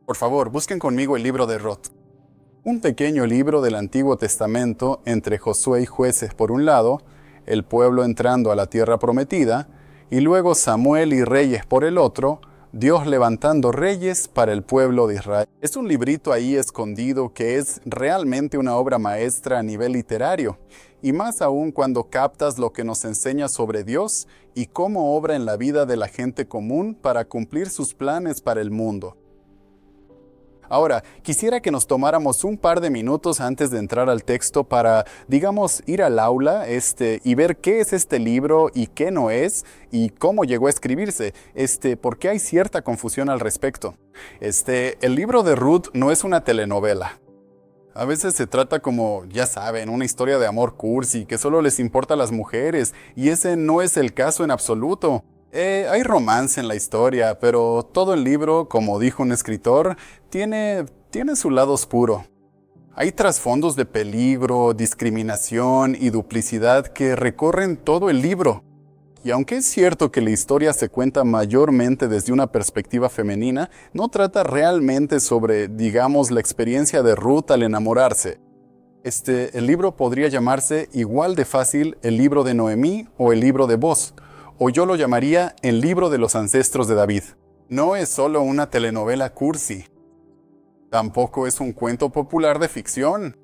Por favor, busquen conmigo el libro de Ruth. Un pequeño libro del Antiguo Testamento entre Josué y Jueces por un lado, el pueblo entrando a la tierra prometida, y luego Samuel y Reyes por el otro, Dios levantando reyes para el pueblo de Israel. Es un librito ahí escondido que es realmente una obra maestra a nivel literario, y más aún cuando captas lo que nos enseña sobre Dios y cómo obra en la vida de la gente común para cumplir sus planes para el mundo. Ahora, quisiera que nos tomáramos un par de minutos antes de entrar al texto para, digamos, ir al aula y ver qué es este libro y qué no es, y cómo llegó a escribirse, porque hay cierta confusión al respecto. El libro de Ruth no es una telenovela. A veces se trata como, ya saben, una historia de amor cursi, que solo les importa a las mujeres, y ese no es el caso en absoluto. Hay romance en la historia, pero todo el libro, como dijo un escritor, tiene su lado oscuro. Hay trasfondos de peligro, discriminación y duplicidad que recorren todo el libro. Y aunque es cierto que la historia se cuenta mayormente desde una perspectiva femenina, no trata realmente sobre, digamos, la experiencia de Ruth al enamorarse. El libro podría llamarse igual de fácil el libro de Noemí o el libro de Boz, o yo lo llamaría el libro de los ancestros de David. No es solo una telenovela cursi. Tampoco es un cuento popular de ficción.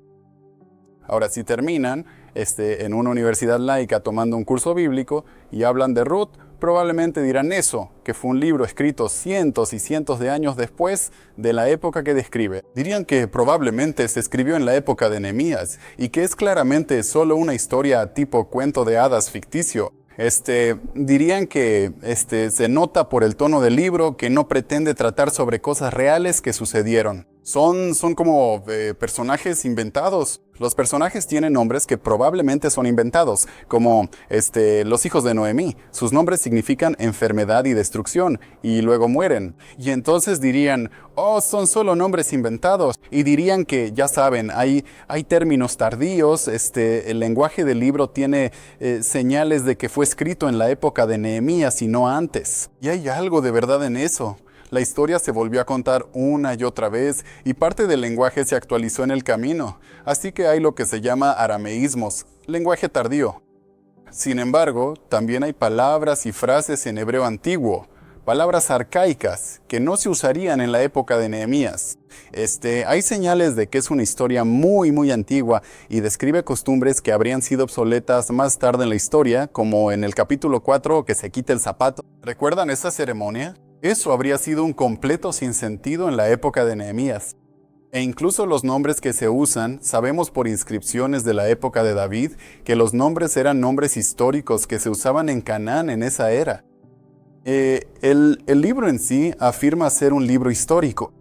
Ahora, si terminan en una universidad laica tomando un curso bíblico y hablan de Ruth, probablemente dirán eso, que fue un libro escrito cientos y cientos de años después de la época que describe. Dirían que probablemente se escribió en la época de Nehemías y que es claramente solo una historia tipo cuento de hadas ficticio. Dirían que se nota por el tono del libro que no pretende tratar sobre cosas reales que sucedieron. Son como personajes inventados. Los personajes tienen nombres que probablemente son inventados, como los hijos de Noemí. Sus nombres significan enfermedad y destrucción, y luego mueren. Y entonces dirían, oh, son solo nombres inventados. Y dirían que, ya saben, hay términos tardíos, el lenguaje del libro tiene señales de que fue escrito en la época de Nehemías y no antes. Y hay algo de verdad en eso. La historia se volvió a contar una y otra vez y parte del lenguaje se actualizó en el camino, así que hay lo que se llama arameísmos, lenguaje tardío. Sin embargo, también hay palabras y frases en hebreo antiguo, palabras arcaicas que no se usarían en la época de Nehemías. Hay señales de que es una historia muy muy antigua y describe costumbres que habrían sido obsoletas más tarde en la historia, como en el capítulo 4 que se quita el zapato. ¿Recuerdan esa ceremonia? Eso habría sido un completo sinsentido en la época de Nehemías. E incluso los nombres que se usan, sabemos por inscripciones de la época de David, que los nombres eran nombres históricos que se usaban en Canaán en esa era. El libro en sí afirma ser un libro histórico.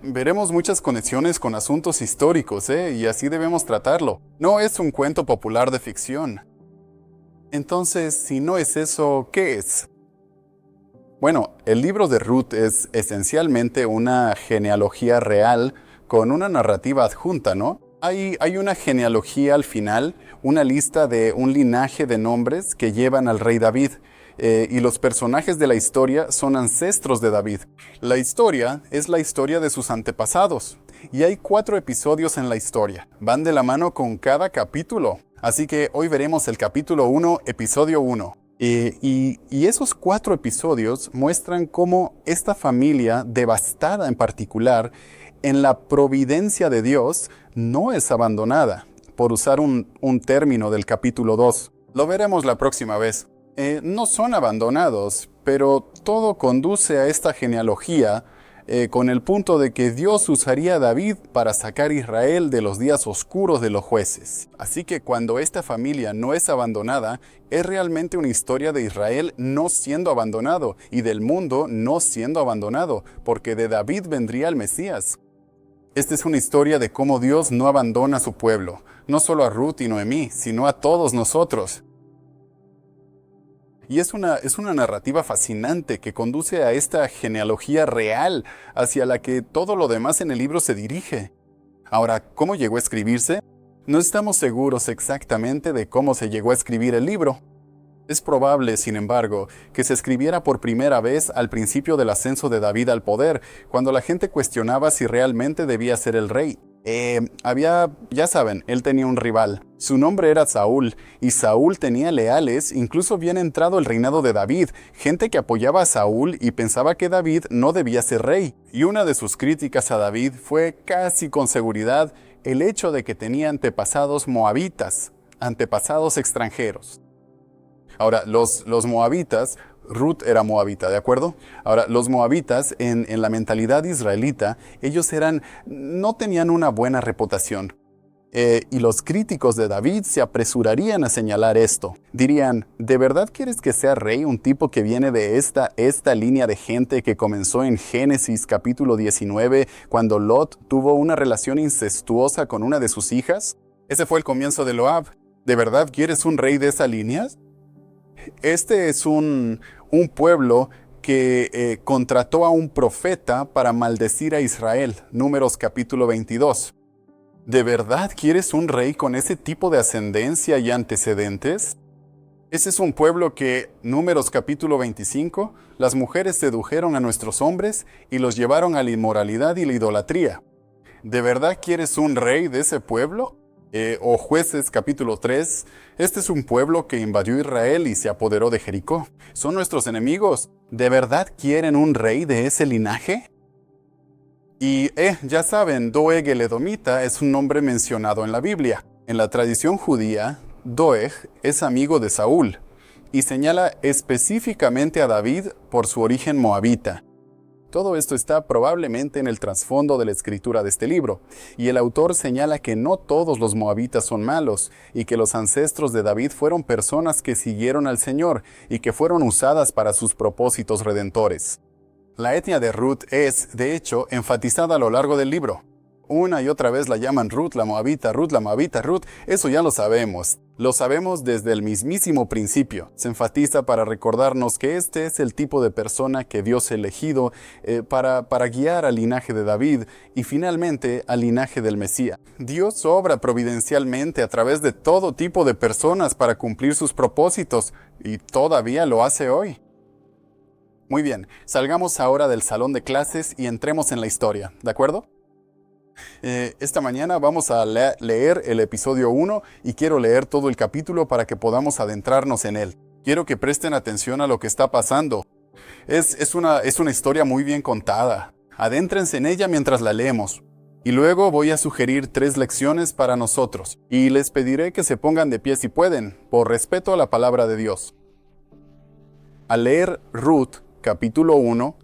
Veremos muchas conexiones con asuntos históricos, y así debemos tratarlo. No es un cuento popular de ficción. Entonces, si no es eso, ¿qué es? Bueno, el libro de Ruth es esencialmente una genealogía real con una narrativa adjunta, ¿no? Hay una genealogía al final, una lista de un linaje de nombres que llevan al rey David, y los personajes de la historia son ancestros de David. La historia es la historia de sus antepasados, y hay 4 episodios en la historia. Van de la mano con cada capítulo. Así que hoy veremos el capítulo 1, episodio 1. Y esos 4 episodios muestran cómo esta familia devastada en particular, en la providencia de Dios, no es abandonada, por usar un término del capítulo 2. Lo veremos la próxima vez. No son abandonados, pero todo conduce a esta genealogía con el punto de que Dios usaría a David para sacar a Israel de los días oscuros de los jueces. Así que cuando esta familia no es abandonada, es realmente una historia de Israel no siendo abandonado y del mundo no siendo abandonado, porque de David vendría el Mesías. Esta es una historia de cómo Dios no abandona a su pueblo, no solo a Ruth y Noemí, sino a todos nosotros. Y es una narrativa fascinante que conduce a esta genealogía real hacia la que todo lo demás en el libro se dirige. Ahora, ¿cómo llegó a escribirse? No estamos seguros exactamente de cómo se llegó a escribir el libro. Es probable, sin embargo, que se escribiera por primera vez al principio del ascenso de David al poder, cuando la gente cuestionaba si realmente debía ser el rey. Ya saben, él tenía un rival. Su nombre era Saúl, y Saúl tenía leales, incluso bien entrado el reinado de David, gente que apoyaba a Saúl y pensaba que David no debía ser rey. Y una de sus críticas a David fue casi con seguridad el hecho de que tenía antepasados moabitas, antepasados extranjeros. Ahora, los moabitas, Ruth era moabita, ¿de acuerdo? Ahora, los moabitas, en la mentalidad israelita, ellos no tenían una buena reputación. Y los críticos de David se apresurarían a señalar esto. Dirían, ¿de verdad quieres que sea rey un tipo que viene de esta línea de gente que comenzó en Génesis capítulo 19, cuando Lot tuvo una relación incestuosa con una de sus hijas? Ese fue el comienzo de Loab. ¿De verdad quieres un rey de esa línea? Este es un pueblo que contrató a un profeta para maldecir a Israel. Números capítulo 22. ¿De verdad quieres un rey con ese tipo de ascendencia y antecedentes? Ese es un pueblo que, Números capítulo 25, las mujeres sedujeron a nuestros hombres y los llevaron a la inmoralidad y la idolatría. ¿De verdad quieres un rey de ese pueblo? O Jueces capítulo 3, este es un pueblo que invadió Israel y se apoderó de Jericó. Son nuestros enemigos. ¿De verdad quieren un rey de ese linaje? Y ya saben, Doeg el Edomita es un nombre mencionado en la Biblia. En la tradición judía, Doeg es amigo de Saúl y señala específicamente a David por su origen moabita. Todo esto está probablemente en el trasfondo de la escritura de este libro, y el autor señala que no todos los moabitas son malos, y que los ancestros de David fueron personas que siguieron al Señor y que fueron usadas para sus propósitos redentores. La etnia de Ruth es, de hecho, enfatizada a lo largo del libro. Una y otra vez la llaman Ruth la Moabita, Ruth la Moabita, Ruth. Eso ya lo sabemos. Lo sabemos desde el mismísimo principio. Se enfatiza para recordarnos que este es el tipo de persona que Dios ha elegido para guiar al linaje de David y finalmente al linaje del Mesías. Dios obra providencialmente a través de todo tipo de personas para cumplir sus propósitos y todavía lo hace hoy. Muy bien, salgamos ahora del salón de clases y entremos en la historia, ¿de acuerdo? Esta mañana vamos a leer el episodio 1 y quiero leer todo el capítulo para que podamos adentrarnos en él. Quiero que presten atención a lo que está pasando. Es una historia muy bien contada. Adéntrense en ella mientras la leemos. Y luego voy a sugerir 3 lecciones para nosotros. Y les pediré que se pongan de pie si pueden, por respeto a la palabra de Dios. Al leer Ruth, capítulo 1,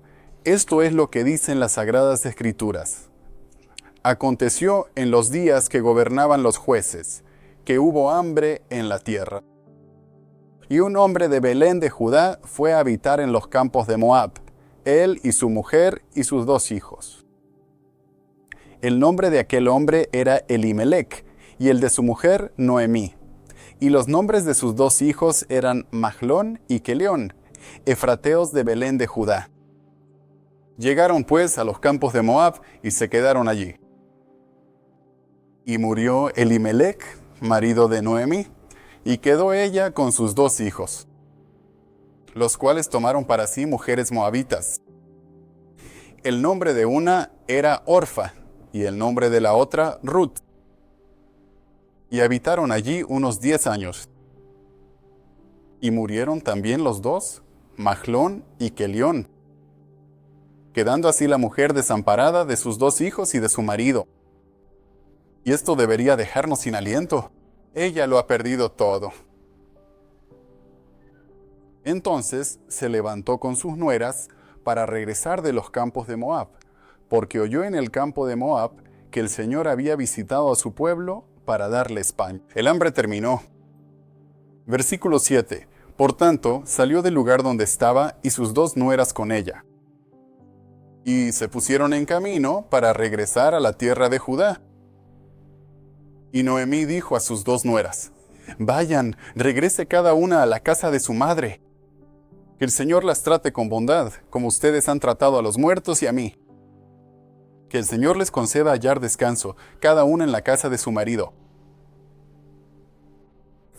esto es lo que dicen las Sagradas Escrituras. Aconteció en los días que gobernaban los jueces, que hubo hambre en la tierra. Y un hombre de Belén de Judá fue a habitar en los campos de Moab, él y su mujer y sus 2 hijos. El nombre de aquel hombre era Elimelec, y el de su mujer Noemí. Y los nombres de sus 2 hijos eran Mahlón y Kelión, efrateos de Belén de Judá. Llegaron pues a los campos de Moab y se quedaron allí. Y murió Elimelec, marido de Noemí, y quedó ella con sus 2 hijos, los cuales tomaron para sí mujeres moabitas. El nombre de una era Orfa, y el nombre de la otra Ruth. Y habitaron allí unos 10 años. Y murieron también los 2, Mahlón y Kelión, quedando así la mujer desamparada de sus 2 hijos y de su marido. Y esto debería dejarnos sin aliento. Ella lo ha perdido todo. Entonces se levantó con sus nueras para regresar de los campos de Moab, porque oyó en el campo de Moab que el Señor había visitado a su pueblo para darles pan. El hambre terminó. Versículo 7. Por tanto, salió del lugar donde estaba y sus 2 nueras con ella. Y se pusieron en camino para regresar a la tierra de Judá. Y Noemí dijo a sus 2 nueras, vayan, regrese cada una a la casa de su madre. Que el Señor las trate con bondad, como ustedes han tratado a los muertos y a mí. Que el Señor les conceda hallar descanso, cada una en la casa de su marido.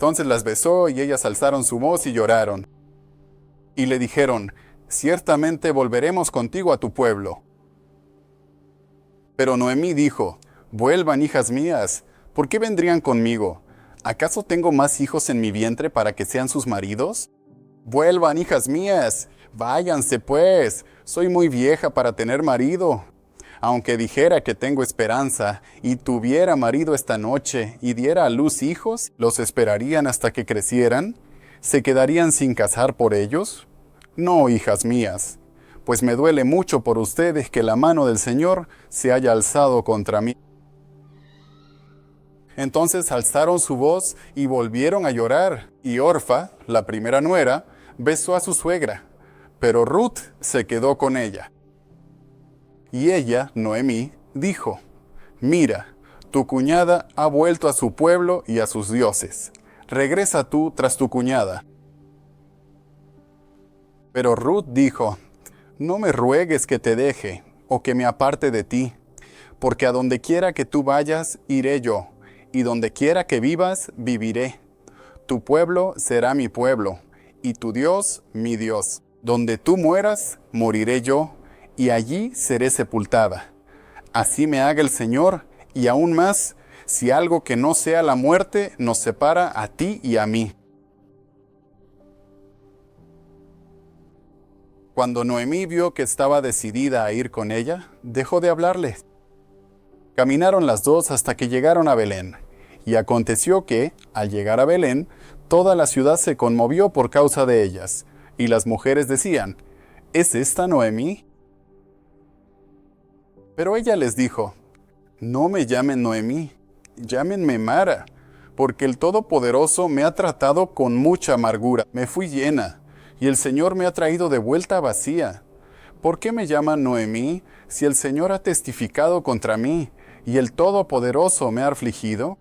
Entonces las besó y ellas alzaron su voz y lloraron. Y le dijeron, ciertamente volveremos contigo a tu pueblo. Pero Noemí dijo, vuelvan, hijas mías, ¿por qué vendrían conmigo? ¿Acaso tengo más hijos en mi vientre para que sean sus maridos? Vuelvan, hijas mías, váyanse pues, soy muy vieja para tener marido. Aunque dijera que tengo esperanza, y tuviera marido esta noche, y diera a luz hijos, ¿los esperarían hasta que crecieran? ¿Se quedarían sin casar por ellos? No, hijas mías, pues me duele mucho por ustedes que la mano del Señor se haya alzado contra mí. Entonces alzaron su voz y volvieron a llorar, y Orfa, la primera nuera, besó a su suegra, pero Ruth se quedó con ella. Y ella, Noemí, dijo, mira, tu cuñada ha vuelto a su pueblo y a sus dioses. Regresa tú tras tu cuñada. Pero Ruth dijo, no me ruegues que te deje, o que me aparte de ti, porque a donde quiera que tú vayas, iré yo, y donde quiera que vivas, viviré. Tu pueblo será mi pueblo, y tu Dios, mi Dios. Donde tú mueras, moriré yo, y allí seré sepultada. Así me haga el Señor, y aún más, si algo que no sea la muerte nos separa a ti y a mí. Cuando Noemí vio que estaba decidida a ir con ella, dejó de hablarle. Caminaron las dos hasta que llegaron a Belén. Y aconteció que, al llegar a Belén, toda la ciudad se conmovió por causa de ellas. Y las mujeres decían, ¿es esta Noemí? Pero ella les dijo, no me llamen Noemí, llámenme Mara, porque el Todopoderoso me ha tratado con mucha amargura. Me fui llena, y el Señor me ha traído de vuelta vacía. ¿Por qué me llaman Noemí, si el Señor ha testificado contra mí, y el Todopoderoso me ha afligido?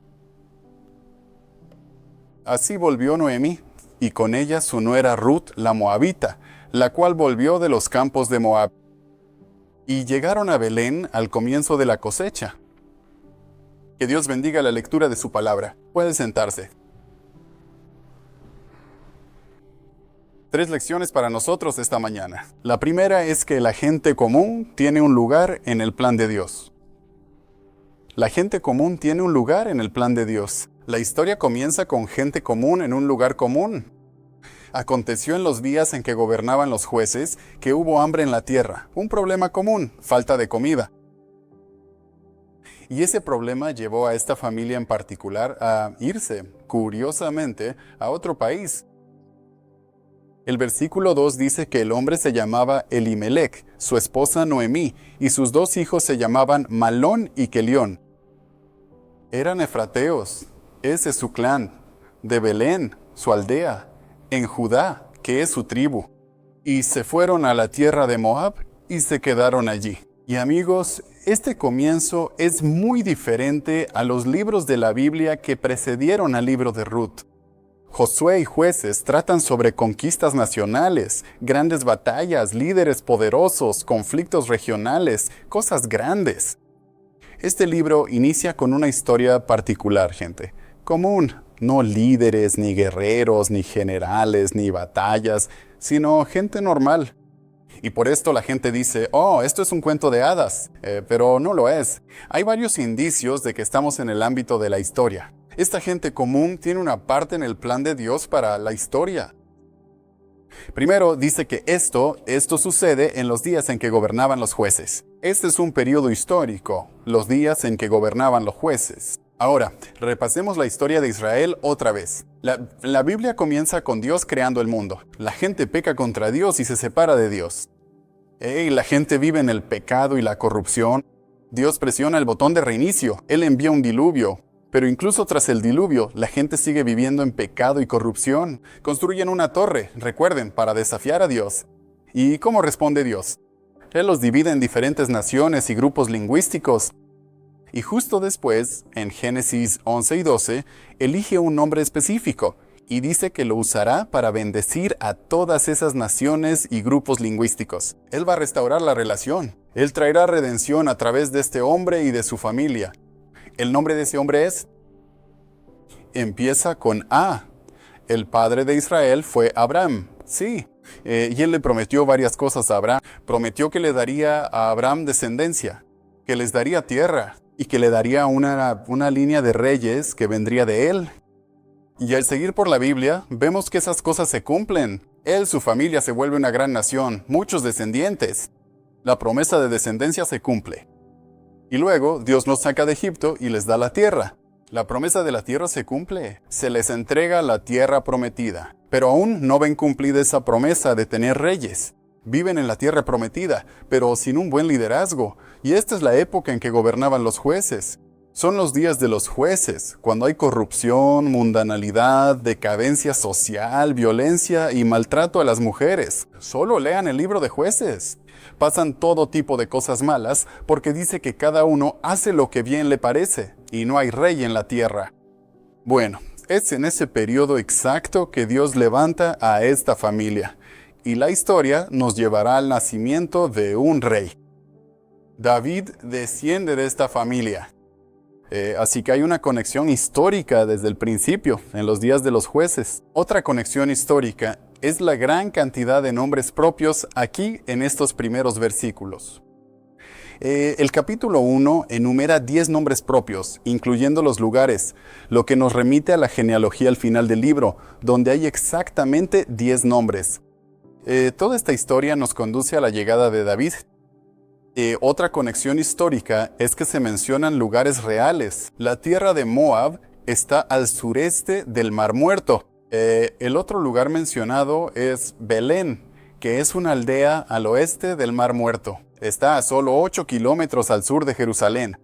Así volvió Noemí, y con ella su nuera Ruth la Moabita, la cual volvió de los campos de Moab. Y llegaron a Belén al comienzo de la cosecha. Que Dios bendiga la lectura de su palabra. Puede sentarse. 3 lecciones para nosotros esta mañana. La primera es que la gente común tiene un lugar en el plan de Dios. La gente común tiene un lugar en el plan de Dios. La historia comienza con gente común en un lugar común. Aconteció en los días en que gobernaban los jueces que hubo hambre en la tierra, un problema común, falta de comida. Y ese problema llevó a esta familia en particular a irse, curiosamente, a otro país. El versículo 2 dice que el hombre se llamaba Elimelec, su esposa Noemí, y sus 2 hijos se llamaban Malón y Kelión. Eran efrateos, ese es su clan, de Belén, su aldea, en Judá, que es su tribu. Y se fueron a la tierra de Moab y se quedaron allí. Y amigos, este comienzo es muy diferente a los libros de la Biblia que precedieron al libro de Ruth. Josué y Jueces tratan sobre conquistas nacionales, grandes batallas, líderes poderosos, conflictos regionales, cosas grandes. Este libro inicia con una historia particular, gente, común. No líderes, ni guerreros, ni generales, ni batallas, sino gente normal. Y por esto la gente dice, oh, esto es un cuento de hadas, pero no lo es. Hay varios indicios de que estamos en el ámbito de la historia. Esta gente común tiene una parte en el plan de Dios para la historia. Primero dice que esto sucede en los días en que gobernaban los jueces. Este es un periodo histórico, los días en que gobernaban los jueces. Ahora, repasemos la historia de Israel otra vez. La Biblia comienza con Dios creando el mundo. La gente peca contra Dios y se separa de Dios. La gente vive en el pecado y la corrupción. Dios presiona el botón de reinicio. Él envía un diluvio. Pero incluso tras el diluvio, la gente sigue viviendo en pecado y corrupción. Construyen una torre, recuerden, para desafiar a Dios. ¿Y cómo responde Dios? Él los divide en diferentes naciones y grupos lingüísticos. Y justo después, en Génesis 11 y 12, elige un nombre específico y dice que lo usará para bendecir a todas esas naciones y grupos lingüísticos. Él va a restaurar la relación. Él traerá redención a través de este hombre y de su familia. El nombre de ese hombre empieza con A, el padre de Israel fue Abraham. Sí, y él le prometió varias cosas a Abraham. Prometió que le daría a Abraham descendencia, que les daría tierra y que le daría una línea de reyes que vendría de él. Y al seguir por la Biblia, vemos que esas cosas se cumplen. Él, su familia, se vuelve una gran nación, muchos descendientes. La promesa de descendencia se cumple. Y luego, Dios los saca de Egipto y les da la tierra. La promesa de la tierra se cumple. Se les entrega la tierra prometida. Pero aún no ven cumplida esa promesa de tener reyes. Viven en la tierra prometida, pero sin un buen liderazgo. Y esta es la época en que gobernaban los jueces. Son los días de los jueces, cuando hay corrupción, mundanalidad, decadencia social, violencia y maltrato a las mujeres. Solo lean el libro de Jueces. Pasan todo tipo de cosas malas porque dice que cada uno hace lo que bien le parece y no hay rey en la tierra. Bueno, es en ese periodo exacto que Dios levanta a esta familia y la historia nos llevará al nacimiento de un rey. David desciende de esta familia. Así que hay una conexión histórica desde el principio, en los días de los jueces. Otra conexión histórica es la gran cantidad de nombres propios aquí en estos primeros versículos. El capítulo 1 enumera 10 nombres propios, incluyendo los lugares, lo que nos remite a la genealogía al final del libro, donde hay exactamente 10 nombres. Toda esta historia nos conduce a la llegada de David. Otra conexión histórica es que se mencionan lugares reales. La tierra de Moab está al sureste del Mar Muerto. El otro lugar mencionado es Belén, que es una aldea al oeste del Mar Muerto. Está a solo 8 kilómetros al sur de Jerusalén.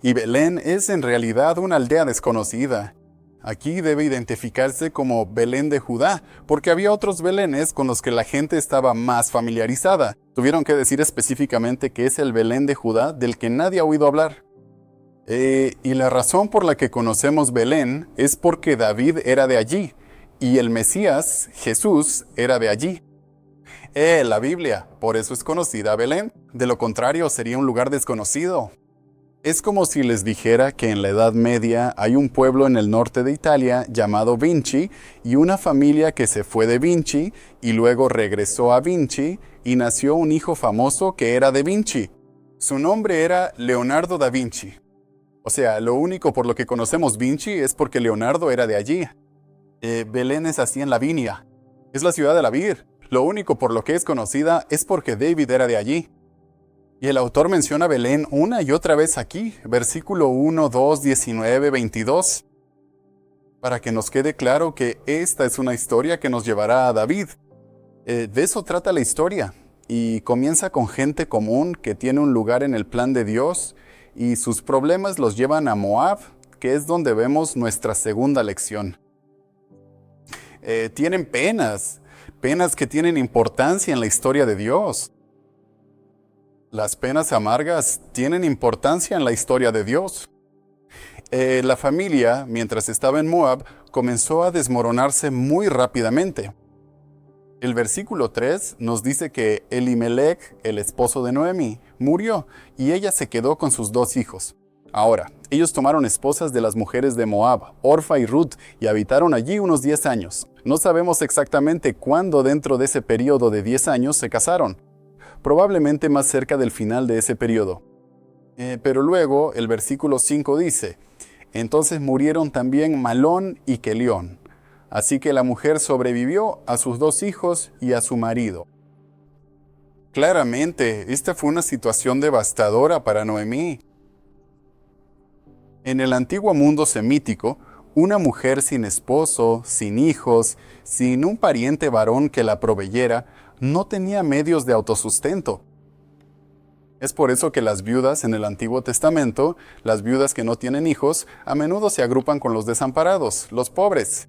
Y Belén es en realidad una aldea desconocida. Aquí debe identificarse como Belén de Judá, porque había otros Belénes con los que la gente estaba más familiarizada. Tuvieron que decir específicamente que es el Belén de Judá del que nadie ha oído hablar. Y la razón por la que conocemos Belén es porque David era de allí, y el Mesías, Jesús, era de allí. La Biblia, por eso es conocida Belén. De lo contrario, sería un lugar desconocido. Es como si les dijera que en la Edad Media hay un pueblo en el norte de Italia llamado Vinci y una familia que se fue de Vinci y luego regresó a Vinci y nació un hijo famoso que era de Vinci. Su nombre era Leonardo da Vinci. O sea, lo único por lo que conocemos Vinci es porque Leonardo era de allí. Belén es así en Lavinia. Es la ciudad de la vid. Lo único por lo que es conocida es porque David era de allí. Y el autor menciona Belén una y otra vez aquí, versículo 1, 2, 19, 22, para que nos quede claro que esta es una historia que nos llevará a David. De eso trata la historia, y comienza con gente común que tiene un lugar en el plan de Dios, y sus problemas los llevan a Moab, que es donde vemos nuestra segunda lección. Tienen penas que tienen importancia en la historia de Dios. Las penas amargas tienen importancia en la historia de Dios. La familia, mientras estaba en Moab, comenzó a desmoronarse muy rápidamente. El versículo 3 nos dice que Elimelech, el esposo de Noemí, murió y ella se quedó con sus 2 hijos. Ahora, ellos tomaron esposas de las mujeres de Moab, Orfa y Ruth, y habitaron allí unos 10 años. No sabemos exactamente cuándo dentro de ese periodo de 10 años se casaron. Probablemente más cerca del final de ese periodo. Pero luego el versículo 5 dice, entonces murieron también Malón y Quelión. Así que la mujer sobrevivió a sus 2 hijos y a su marido. Claramente, esta fue una situación devastadora para Noemí. En el antiguo mundo semítico, una mujer sin esposo, sin hijos, sin un pariente varón que la proveyera, no tenía medios de autosustento. Es por eso que las viudas en el Antiguo Testamento, las viudas que no tienen hijos, a menudo se agrupan con los desamparados, los pobres.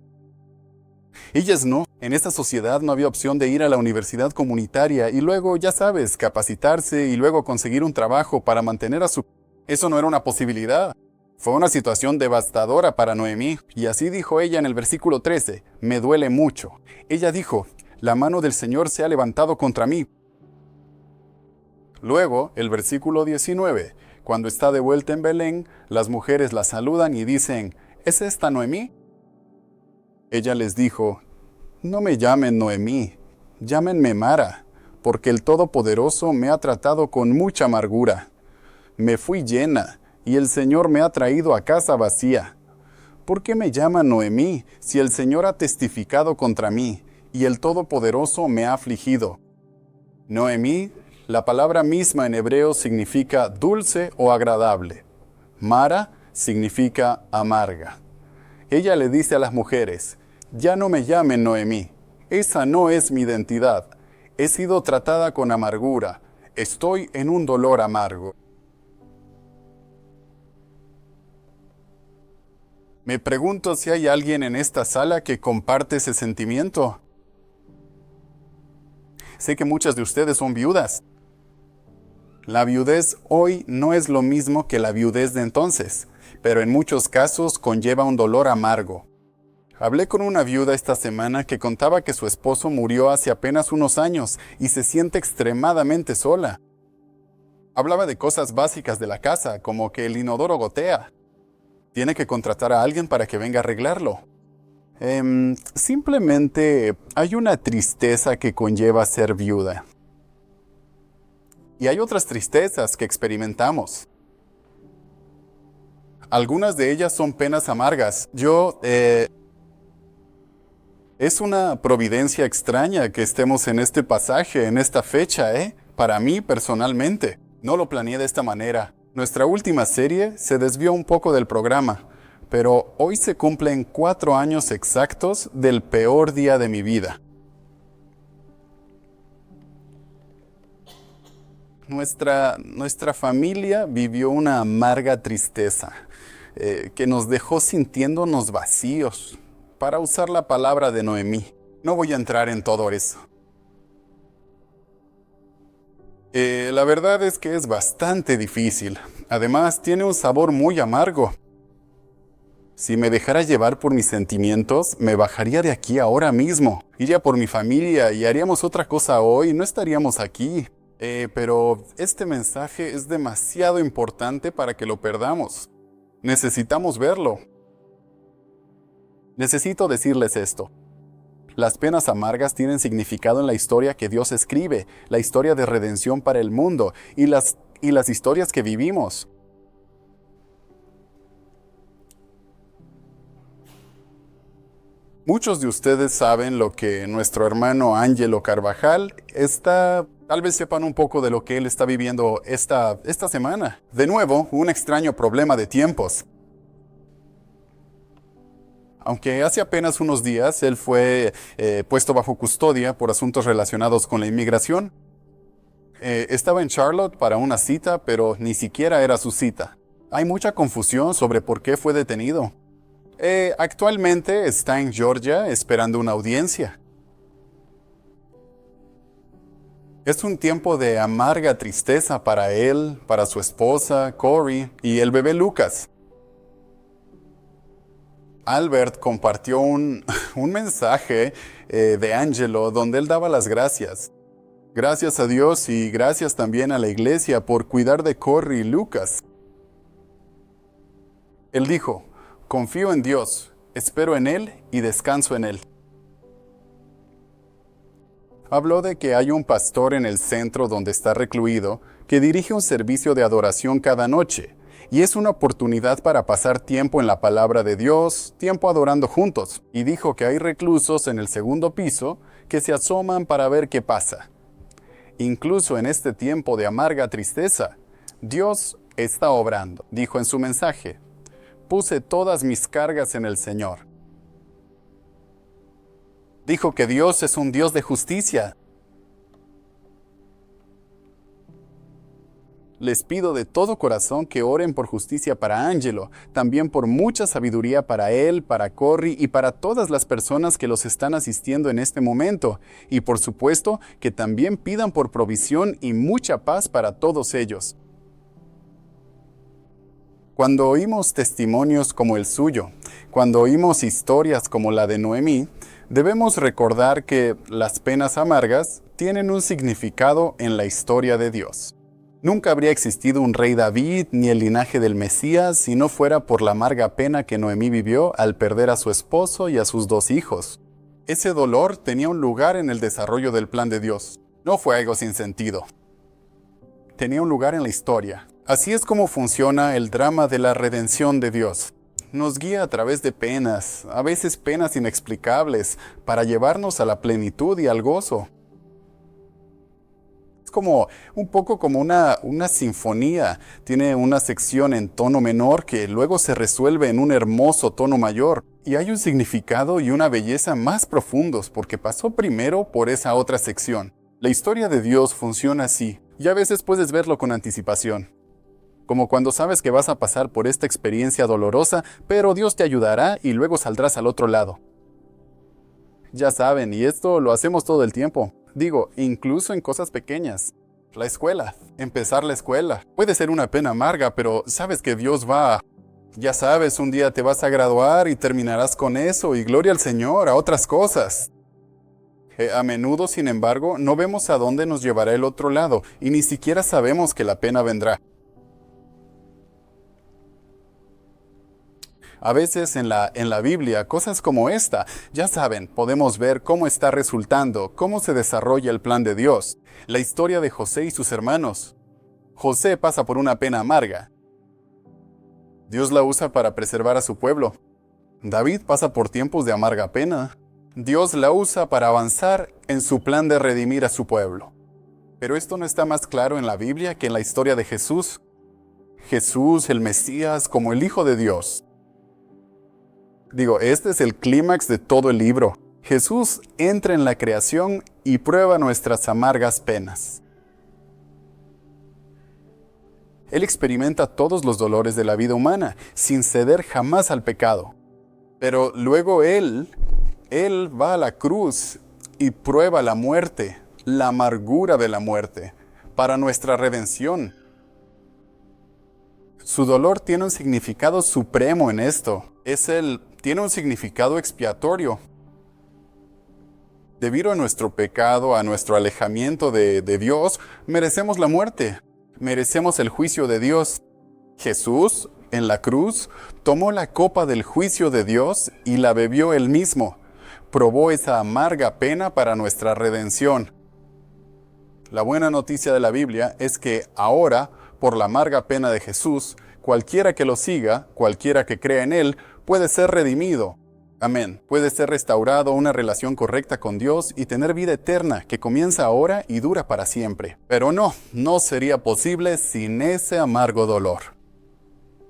Ellas no. En esta sociedad no había opción de ir a la universidad comunitaria y luego, ya sabes, capacitarse y luego conseguir un trabajo para mantener a su... Eso no era una posibilidad. Fue una situación devastadora para Noemí. Y así dijo ella en el versículo 13, me duele mucho. Ella dijo, la mano del Señor se ha levantado contra mí. Luego, el versículo 19, cuando está de vuelta en Belén, las mujeres la saludan y dicen, ¿es esta Noemí? Ella les dijo, no me llamen Noemí, llámenme Mara, porque el Todopoderoso me ha tratado con mucha amargura. Me fui llena, y el Señor me ha traído a casa vacía. ¿Por qué me llaman Noemí, si el Señor ha testificado contra mí, y el Todopoderoso me ha afligido? Noemí, la palabra misma en hebreo significa dulce o agradable. Mara significa amarga. Ella le dice a las mujeres, ya no me llamen Noemí, esa no es mi identidad. He sido tratada con amargura, estoy en un dolor amargo. Me pregunto si hay alguien en esta sala que comparte ese sentimiento. Sé que muchas de ustedes son viudas. La viudez hoy no es lo mismo que la viudez de entonces, pero en muchos casos conlleva un dolor amargo. Hablé con una viuda esta semana que contaba que su esposo murió hace apenas unos años y se siente extremadamente sola. Hablaba de cosas básicas de la casa, como que el inodoro gotea. Tiene que contratar a alguien para que venga a arreglarlo. Simplemente hay una tristeza que conlleva ser viuda. Y hay otras tristezas que experimentamos. Algunas de ellas son penas amargas. Es una providencia extraña que estemos en este pasaje, en esta fecha, Para mí, personalmente. No lo planeé de esta manera. Nuestra última serie se desvió un poco del programa, pero hoy se cumplen 4 años exactos del peor día de mi vida. Nuestra familia vivió una amarga tristeza que nos dejó sintiéndonos vacíos, para usar la palabra de Noemí. No voy a entrar en todo eso. La verdad es que es bastante difícil. Además, tiene un sabor muy amargo. Si me dejara llevar por mis sentimientos, me bajaría de aquí ahora mismo. Iría por mi familia y haríamos otra cosa hoy, no estaríamos aquí. Pero este mensaje es demasiado importante para que lo perdamos. Necesitamos verlo. Necesito decirles esto. Las penas amargas tienen significado en la historia que Dios escribe, la historia de redención para el mundo y las historias que vivimos. Muchos de ustedes saben lo que nuestro hermano Ángelo Carvajal tal vez sepan un poco de lo que él está viviendo esta semana. De nuevo, un extraño problema de tiempos. Aunque hace apenas unos días él fue puesto bajo custodia por asuntos relacionados con la inmigración. Estaba en Charlotte para una cita, pero ni siquiera era su cita. Hay mucha confusión sobre por qué fue detenido. Actualmente está en Georgia esperando una audiencia. Es un tiempo de amarga tristeza para él, para su esposa, Corey, y el bebé Lucas. Albert compartió un mensaje de Ángelo donde él daba las gracias. Gracias a Dios y gracias también a la iglesia por cuidar de Corey y Lucas. Él dijo, confío en Dios, espero en Él y descanso en Él. Habló de que hay un pastor en el centro donde está recluido que dirige un servicio de adoración cada noche. Y es una oportunidad para pasar tiempo en la palabra de Dios, tiempo adorando juntos. Y dijo que hay reclusos en el segundo piso que se asoman para ver qué pasa. Incluso en este tiempo de amarga tristeza, Dios está obrando. Dijo en su mensaje, puse todas mis cargas en el Señor. Dijo que Dios es un Dios de justicia. Les pido de todo corazón que oren por justicia para Ángelo, también por mucha sabiduría para él, para Corey y para todas las personas que los están asistiendo en este momento. Y por supuesto, que también pidan por provisión y mucha paz para todos ellos. Cuando oímos testimonios como el suyo, cuando oímos historias como la de Noemí, debemos recordar que las penas amargas tienen un significado en la historia de Dios. Nunca habría existido un rey David ni el linaje del Mesías si no fuera por la amarga pena que Noemí vivió al perder a su esposo y a sus 2 hijos. Ese dolor tenía un lugar en el desarrollo del plan de Dios. No fue algo sin sentido. Tenía un lugar en la historia. Así es como funciona el drama de la redención de Dios. Nos guía a través de penas, a veces penas inexplicables, para llevarnos a la plenitud y al gozo. Es como un poco como una sinfonía. Tiene una sección en tono menor que luego se resuelve en un hermoso tono mayor. Y hay un significado y una belleza más profundos porque pasó primero por esa otra sección. La historia de Dios funciona así, y a veces puedes verlo con anticipación. Como cuando sabes que vas a pasar por esta experiencia dolorosa, pero Dios te ayudará y luego saldrás al otro lado. Ya saben, y esto lo hacemos todo el tiempo. Digo, incluso en cosas pequeñas. La escuela, empezar la escuela. Puede ser una pena amarga, pero sabes que Dios va. Ya sabes, un día te vas a graduar y terminarás con eso, y gloria al Señor, a otras cosas. A menudo, sin embargo, no vemos a dónde nos llevará el otro lado, y ni siquiera sabemos que la pena vendrá. A veces en la Biblia, cosas como esta, ya saben, podemos ver cómo está resultando, cómo se desarrolla el plan de Dios. La historia de José y sus hermanos. José pasa por una pena amarga. Dios la usa para preservar a su pueblo. David pasa por tiempos de amarga pena. Dios la usa para avanzar en su plan de redimir a su pueblo. Pero esto no está más claro en la Biblia que en la historia de Jesús. Jesús, el Mesías, como el Hijo de Dios. Este es el clímax de todo el libro. Jesús entra en la creación y prueba nuestras amargas penas. Él experimenta todos los dolores de la vida humana, sin ceder jamás al pecado. Pero luego Él va a la cruz y prueba la muerte, la amargura de la muerte, para nuestra redención. Su dolor tiene un significado supremo en esto. Tiene un significado expiatorio. Debido a nuestro pecado, a nuestro alejamiento de Dios, merecemos la muerte. Merecemos el juicio de Dios. Jesús, en la cruz, tomó la copa del juicio de Dios y la bebió él mismo. Probó esa amarga pena para nuestra redención. La buena noticia de la Biblia es que ahora, por la amarga pena de Jesús, cualquiera que lo siga, cualquiera que crea en Él, puede ser redimido. Amén. Puede ser restaurado a una relación correcta con Dios y tener vida eterna que comienza ahora y dura para siempre. Pero no sería posible sin ese amargo dolor.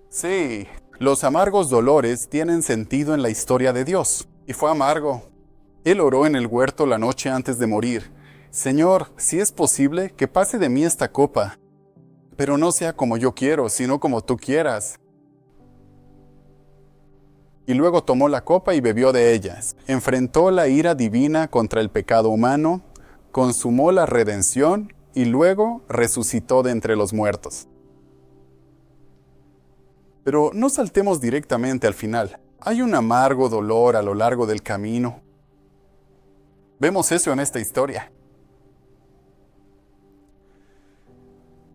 Sí, los amargos dolores tienen sentido en la historia de Dios. Y fue amargo. Él oró en el huerto la noche antes de morir. Señor, si es posible, que pase de mí esta copa. Pero no sea como yo quiero, sino como tú quieras. Y luego tomó la copa y bebió de ellas. Enfrentó la ira divina contra el pecado humano, consumó la redención y luego resucitó de entre los muertos. Pero no saltemos directamente al final. Hay un amargo dolor a lo largo del camino. Vemos eso en esta historia.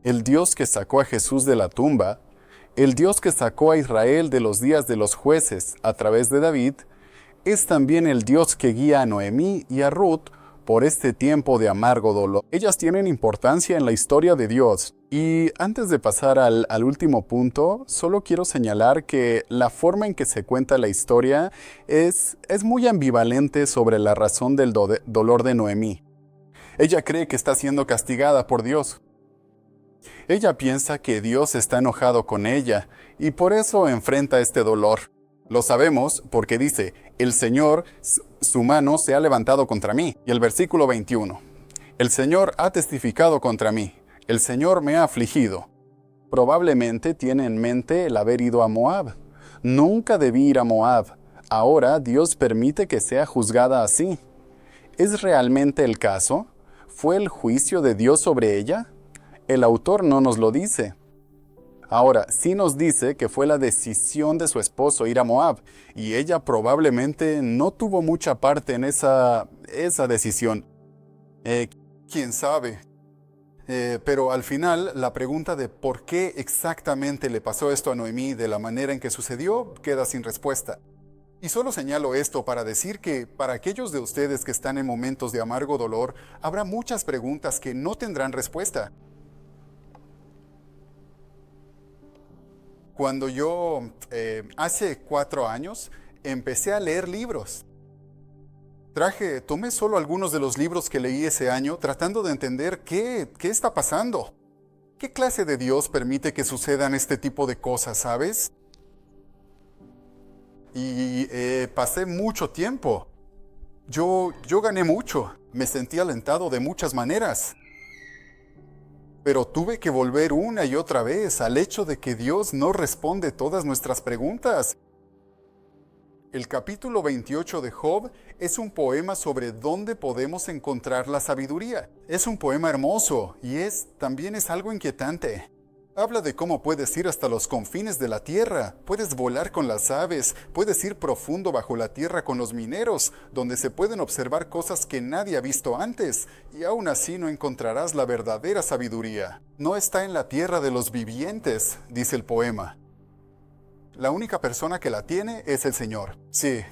El Dios que sacó a Jesús de la tumba, el Dios que sacó a Israel de los días de los jueces a través de David, es también el Dios que guía a Noemí y a Ruth por este tiempo de amargo dolor. Ellas tienen importancia en la historia de Dios. Y antes de pasar al último punto, solo quiero señalar que la forma en que se cuenta la historia es muy ambivalente sobre la razón del dolor de Noemí. Ella cree que está siendo castigada por Dios. Ella piensa que Dios está enojado con ella y por eso enfrenta este dolor. Lo sabemos porque dice, el Señor, su mano se ha levantado contra mí. Y el versículo 21, el Señor ha testificado contra mí. El Señor me ha afligido. Probablemente tiene en mente el haber ido a Moab. Nunca debí ir a Moab. Ahora Dios permite que sea juzgada así. ¿Es realmente el caso? ¿Fue el juicio de Dios sobre ella? El autor no nos lo dice. Ahora, sí nos dice que fue la decisión de su esposo ir a Moab, y ella probablemente no tuvo mucha parte en esa decisión. ¿Quién sabe? Pero al final, la pregunta de por qué exactamente le pasó esto a Noemí de la manera en que sucedió queda sin respuesta. Y solo señalo esto para decir que para aquellos de ustedes que están en momentos de amargo dolor, habrá muchas preguntas que no tendrán respuesta. Cuando yo, hace 4 años, empecé a leer libros. Tomé solo algunos de los libros que leí ese año tratando de entender qué está pasando. ¿Qué clase de Dios permite que sucedan este tipo de cosas, sabes? Y pasé mucho tiempo. Yo gané mucho. Me sentí alentado de muchas maneras. Pero tuve que volver una y otra vez al hecho de que Dios no responde todas nuestras preguntas. El capítulo 28 de Job es un poema sobre dónde podemos encontrar la sabiduría. Es un poema hermoso y también es algo inquietante. Habla de cómo puedes ir hasta los confines de la tierra, puedes volar con las aves, puedes ir profundo bajo la tierra con los mineros, donde se pueden observar cosas que nadie ha visto antes, y aún así no encontrarás la verdadera sabiduría. No está en la tierra de los vivientes, dice el poema. La única persona que la tiene es el Señor. Sí.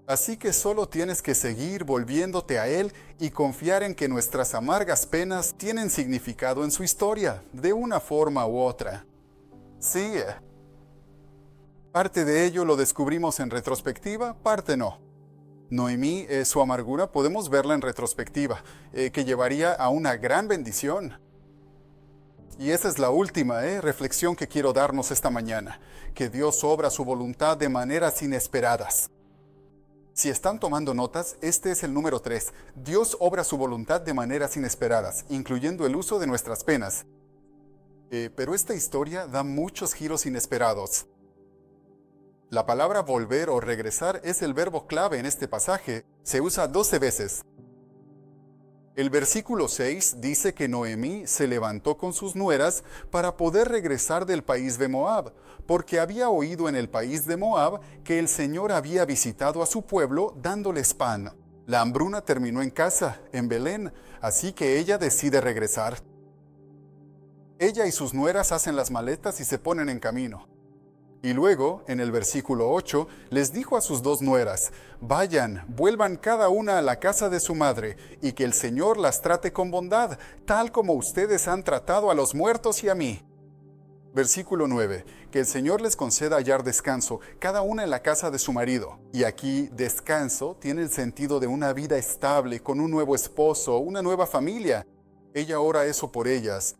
Así que solo tienes que seguir volviéndote a Él y confiar en que nuestras amargas penas tienen significado en su historia, de una forma u otra. Sí. Parte de ello lo descubrimos en retrospectiva, parte no. Noemí, su amargura, podemos verla en retrospectiva, que llevaría a una gran bendición. Y esa es la última reflexión que quiero darnos esta mañana, que Dios obra su voluntad de maneras inesperadas. Si están tomando notas, este es el número 3. Dios obra su voluntad de maneras inesperadas, incluyendo el uso de nuestras penas. Pero esta historia da muchos giros inesperados. La palabra volver o regresar es el verbo clave en este pasaje. Se usa 12 veces. El versículo 6 dice que Noemí se levantó con sus nueras para poder regresar del país de Moab, porque había oído en el país de Moab que el Señor había visitado a su pueblo dándoles pan. La hambruna terminó en casa, en Belén, así que ella decide regresar. Ella y sus nueras hacen las maletas y se ponen en camino. Y luego, en el versículo 8, les dijo a sus 2 nueras, vayan, vuelvan cada una a la casa de su madre, y que el Señor las trate con bondad, tal como ustedes han tratado a los muertos y a mí. Versículo 9, que el Señor les conceda hallar descanso, cada una en la casa de su marido. Y aquí, descanso tiene el sentido de una vida estable, con un nuevo esposo, una nueva familia. Ella ora eso por ellas.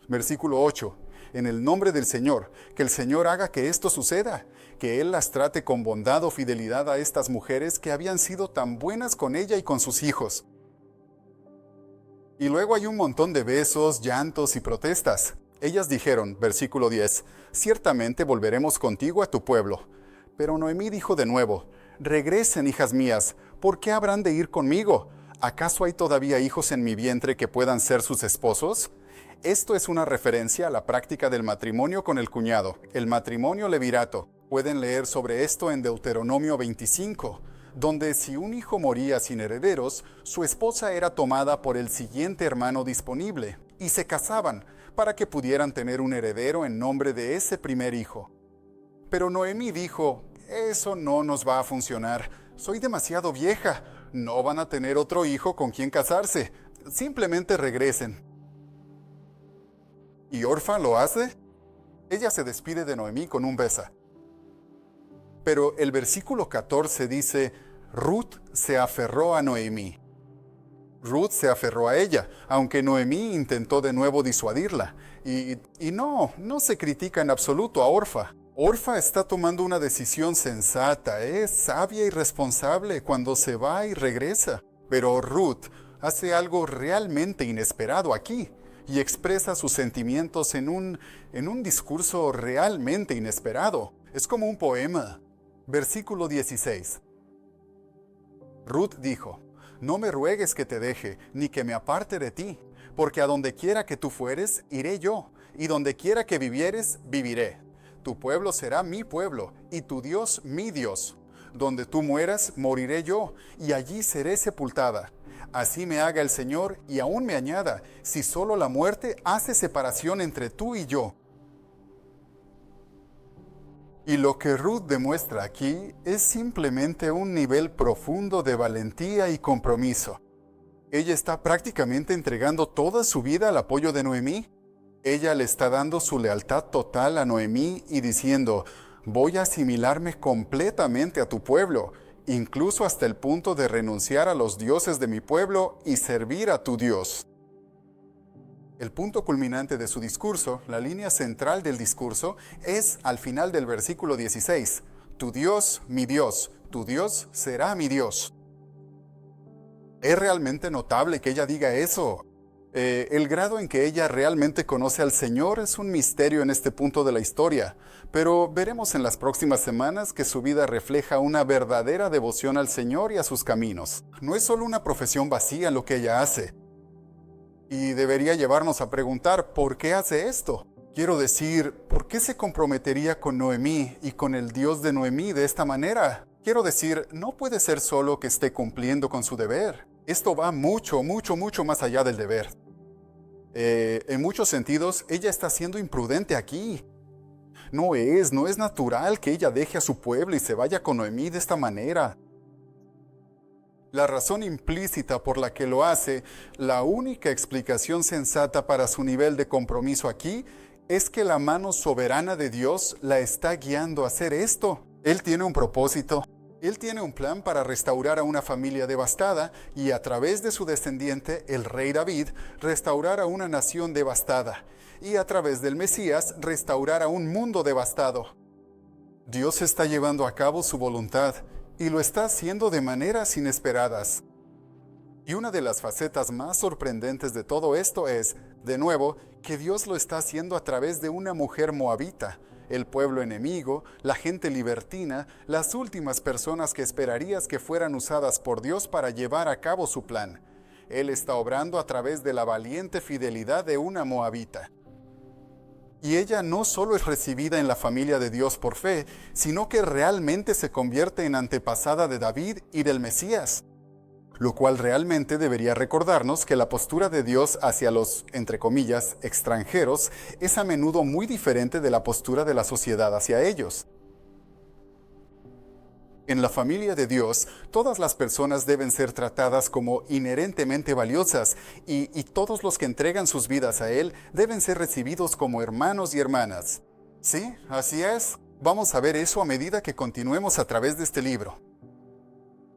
Versículo 8. En el nombre del Señor, que el Señor haga que esto suceda, que Él las trate con bondad o fidelidad a estas mujeres que habían sido tan buenas con ella y con sus hijos. Y luego hay un montón de besos, llantos y protestas. Ellas dijeron, versículo 10, ciertamente volveremos contigo a tu pueblo. Pero Noemí dijo de nuevo, regresen, hijas mías, ¿por qué habrán de ir conmigo? ¿Acaso hay todavía hijos en mi vientre que puedan ser sus esposos? Esto es una referencia a la práctica del matrimonio con el cuñado, el matrimonio levirato. Pueden leer sobre esto en Deuteronomio 25, donde si un hijo moría sin herederos, su esposa era tomada por el siguiente hermano disponible, y se casaban para que pudieran tener un heredero en nombre de ese primer hijo. Pero Noemí dijo, eso no nos va a funcionar, soy demasiado vieja, no van a tener otro hijo con quien casarse, simplemente regresen. ¿Y Orfa lo hace? Ella se despide de Noemí con un beso. Pero el versículo 14 dice, Ruth se aferró a Noemí. Ruth se aferró a ella, aunque Noemí intentó de nuevo disuadirla. Y no se critica en absoluto a Orfa. Orfa está tomando una decisión sensata, es sabia y responsable cuando se va y regresa. Pero Ruth hace algo realmente inesperado aquí y expresa sus sentimientos en un discurso realmente inesperado. Es como un poema. Versículo 16. Ruth dijo, no me ruegues que te deje, ni que me aparte de ti, porque a donde quiera que tú fueres, iré yo, y donde quiera que vivieres, viviré. Tu pueblo será mi pueblo, y tu Dios mi Dios. Donde tú mueras, moriré yo, y allí seré sepultada. Así me haga el Señor y aún me añada, si solo la muerte hace separación entre tú y yo. Y lo que Ruth demuestra aquí es simplemente un nivel profundo de valentía y compromiso. Ella está prácticamente entregando toda su vida al apoyo de Noemí. Ella le está dando su lealtad total a Noemí y diciendo, voy a asimilarme completamente a tu pueblo, incluso hasta el punto de renunciar a los dioses de mi pueblo y servir a tu Dios. El punto culminante de su discurso, la línea central del discurso, es al final del versículo 16. Tu Dios, tu Dios será mi Dios. Es realmente notable que ella diga eso. El grado en que ella realmente conoce al Señor es un misterio en este punto de la historia, pero veremos en las próximas semanas que su vida refleja una verdadera devoción al Señor y a sus caminos. No es solo una profesión vacía lo que ella hace. Y debería llevarnos a preguntar, ¿por qué hace esto? Quiero decir, ¿por qué se comprometería con Noemí y con el Dios de Noemí de esta manera? Quiero decir, no puede ser solo que esté cumpliendo con su deber. Esto va mucho más allá del deber. En muchos sentidos, ella está siendo imprudente aquí. No es natural que ella deje a su pueblo y se vaya con Noemí de esta manera. La razón implícita por la que lo hace, la única explicación sensata para su nivel de compromiso aquí, es que la mano soberana de Dios la está guiando a hacer esto. Él tiene un propósito. Él tiene un plan para restaurar a una familia devastada y a través de su descendiente, el rey David, restaurar a una nación devastada y a través del Mesías, restaurar a un mundo devastado. Dios está llevando a cabo su voluntad y lo está haciendo de maneras inesperadas. Y una de las facetas más sorprendentes de todo esto es, de nuevo, que Dios lo está haciendo a través de una mujer moabita, el pueblo enemigo, la gente libertina, las últimas personas que esperarías que fueran usadas por Dios para llevar a cabo su plan. Él está obrando a través de la valiente fidelidad de una moabita. Y ella no solo es recibida en la familia de Dios por fe, sino que realmente se convierte en antepasada de David y del Mesías. Lo cual realmente debería recordarnos que la postura de Dios hacia los, entre comillas, extranjeros es a menudo muy diferente de la postura de la sociedad hacia ellos. En la familia de Dios, todas las personas deben ser tratadas como inherentemente valiosas y todos los que entregan sus vidas a Él deben ser recibidos como hermanos y hermanas. Sí, así es. Vamos a ver eso a medida que continuemos a través de este libro.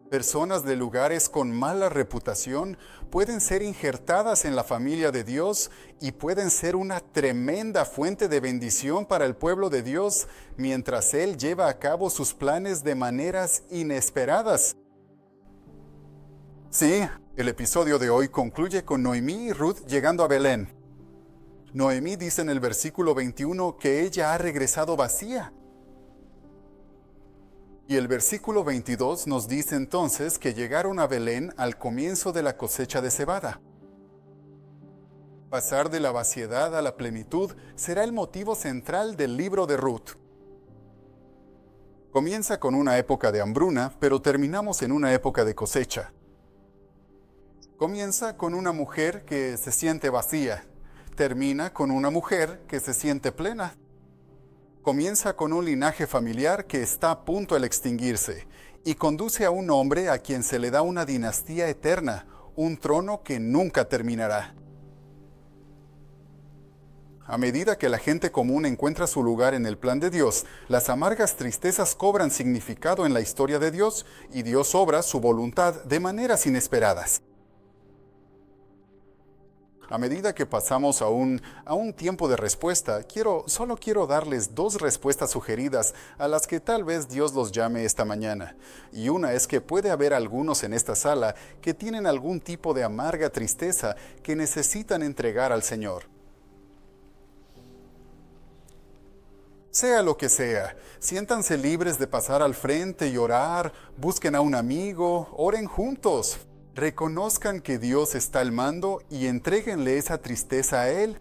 Personas de lugares con mala reputación pueden ser injertadas en la familia de Dios y pueden ser una tremenda fuente de bendición para el pueblo de Dios mientras Él lleva a cabo sus planes de maneras inesperadas. Sí, el episodio de hoy concluye con Noemí y Ruth llegando a Belén. Noemí dice en el versículo 21 que ella ha regresado vacía. Y el versículo 22 nos dice entonces que llegaron a Belén al comienzo de la cosecha de cebada. Pasar de la vaciedad a la plenitud será el motivo central del libro de Ruth. Comienza con una época de hambruna, pero terminamos en una época de cosecha. Comienza con una mujer que se siente vacía, termina con una mujer que se siente plena. Comienza con un linaje familiar que está a punto de extinguirse y conduce a un hombre a quien se le da una dinastía eterna, un trono que nunca terminará. A medida que la gente común encuentra su lugar en el plan de Dios, las amargas tristezas cobran significado en la historia de Dios y Dios obra su voluntad de maneras inesperadas. A medida que pasamos a un tiempo de respuesta, solo quiero darles dos respuestas sugeridas a las que tal vez Dios los llame esta mañana. Y una es que puede haber algunos en esta sala que tienen algún tipo de amarga tristeza que necesitan entregar al Señor. Sea lo que sea, siéntanse libres de pasar al frente y orar, busquen a un amigo, oren juntos. Reconozcan que Dios está al mando y entréguenle esa tristeza a Él.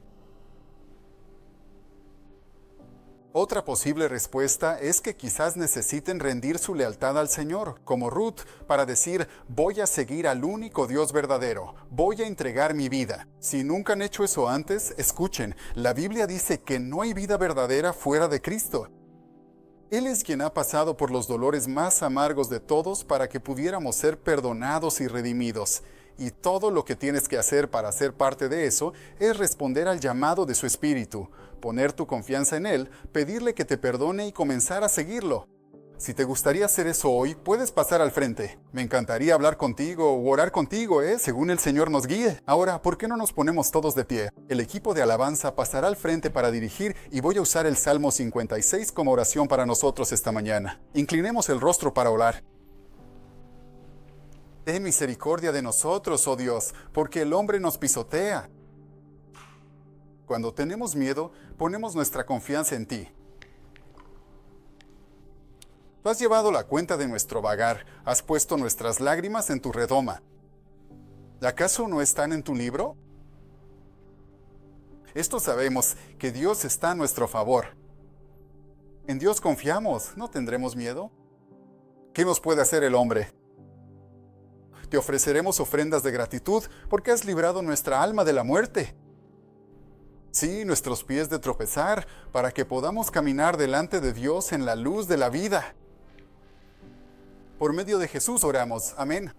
Otra posible respuesta es que quizás necesiten rendir su lealtad al Señor, como Ruth, para decir, voy a seguir al único Dios verdadero, voy a entregar mi vida. Si nunca han hecho eso antes, escuchen, la Biblia dice que no hay vida verdadera fuera de Cristo. Él es quien ha pasado por los dolores más amargos de todos para que pudiéramos ser perdonados y redimidos. Y todo lo que tienes que hacer para ser parte de eso es responder al llamado de su Espíritu, poner tu confianza en Él, pedirle que te perdone y comenzar a seguirlo. Si te gustaría hacer eso hoy, puedes pasar al frente. Me encantaría hablar contigo o orar contigo, según el Señor nos guíe. Ahora, ¿por qué no nos ponemos todos de pie? El equipo de alabanza pasará al frente para dirigir y voy a usar el Salmo 56 como oración para nosotros esta mañana. Inclinemos el rostro para orar. Ten misericordia de nosotros, oh Dios, porque el hombre nos pisotea. Cuando tenemos miedo, ponemos nuestra confianza en ti. Tú has llevado la cuenta de nuestro vagar, has puesto nuestras lágrimas en tu redoma. ¿Acaso no están en tu libro? Esto sabemos, que Dios está a nuestro favor. En Dios confiamos, ¿no tendremos miedo? ¿Qué nos puede hacer el hombre? Te ofreceremos ofrendas de gratitud porque has librado nuestra alma de la muerte. Sí, nuestros pies de tropezar, para que podamos caminar delante de Dios en la luz de la vida. Por medio de Jesús oramos. Amén.